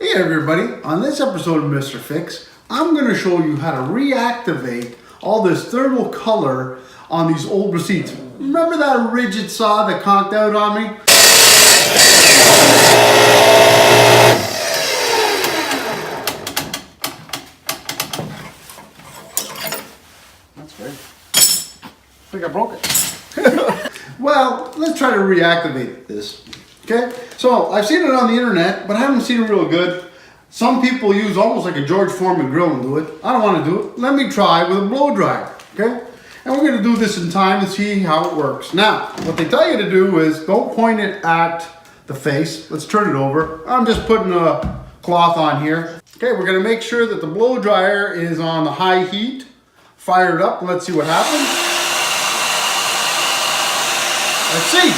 Hey everybody, on this episode of Mr. Fix, I'm going to show you how to reactivate all this thermal color on these old receipts. Remember that rigid saw that conked out on me? That's great. I think I broke it. Well, let's try to reactivate this. Okay, so I've seen it on the internet, but I haven't seen it real good. Some people use almost like a George Foreman grill and do it. I don't want to do it. Let me try with a blow dryer, okay? And we're going to do this in time to see how it works. Now, what they tell you to do is don't point it at the face. Let's turn it over. I'm just putting a cloth on here. Okay, we're going to make sure that the blow dryer is on the high heat. Fire it up. Let's see what happens. Let's see.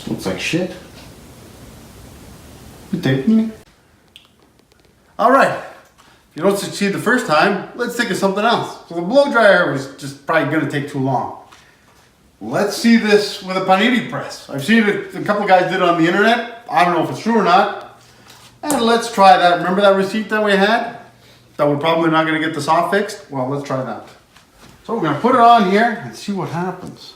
Looks like shit. You taking me? Alright. If you don't succeed the first time, let's think of something else. So the blow dryer was just probably going to take too long. Let's see this with a panini press. I've seen it, a couple guys did it on the internet. I don't know if it's true or not. And let's try that. Remember that receipt that we had? That we're probably not going to get the saw fixed? Well, let's try that. So we're going to put it on here and see what happens.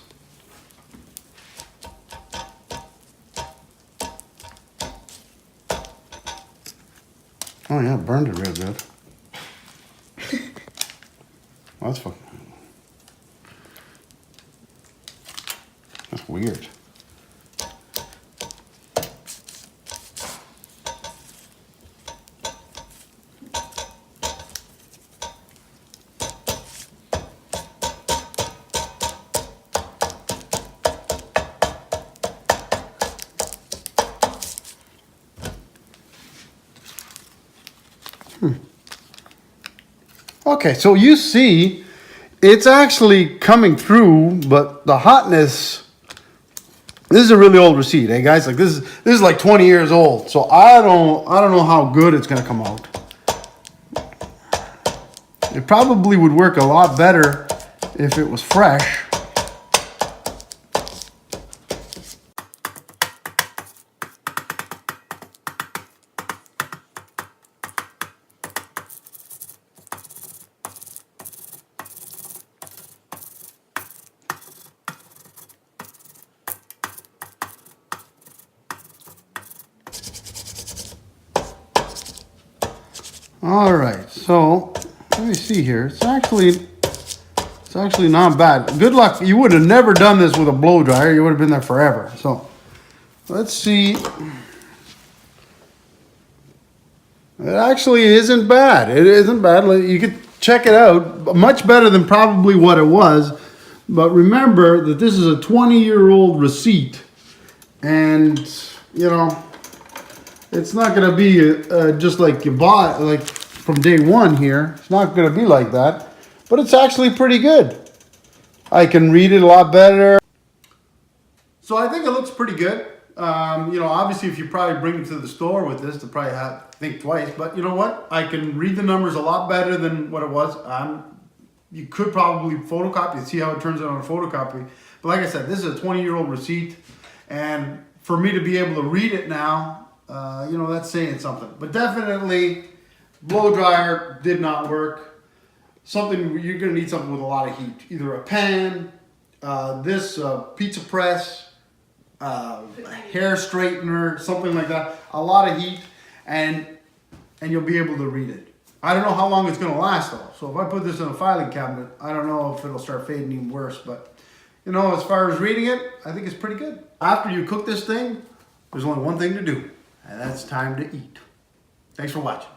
Oh yeah, burned it real good. Well, that's fucking... That's weird. Okay, so you see, it's actually coming through, but the hotness, this is a really old receipt, eh guys? Like this is like 20 years old. So I don't know how good it's gonna come out. It probably would work a lot better if it was fresh. All right, so let me see here. It's actually not bad. Good luck. You would have never done this with a blow dryer. You would have been there forever. So let's see. It actually isn't bad. It isn't bad. You could check it out. Much better than probably what it was. But remember that this is a 20-year-old receipt, and you know, it's not going to be just like you bought, like from day one here. It's not going to be like that, but it's actually pretty good. I can read it a lot better. So I think it looks pretty good. You know, obviously if you probably bring it to the store with this, they'll probably have to think twice, but you know what? I can read the numbers a lot better than what it was. You could probably photocopy and see how it turns out on a photocopy. But like I said, this is a 20-year-old receipt, and for me to be able to read it now, you know, that's saying something. But definitely, blow dryer did not work. Something, you're going to need something with a lot of heat. Either a pan, this pizza press, hair straightener, something like that. A lot of heat, and you'll be able to read it. I don't know how long it's going to last though. So if I put this in a filing cabinet, I don't know if it'll start fading even worse. But you know, as far as reading it, I think it's pretty good. After you cook this thing, there's only one thing to do, and that's time to eat. Thanks for watching.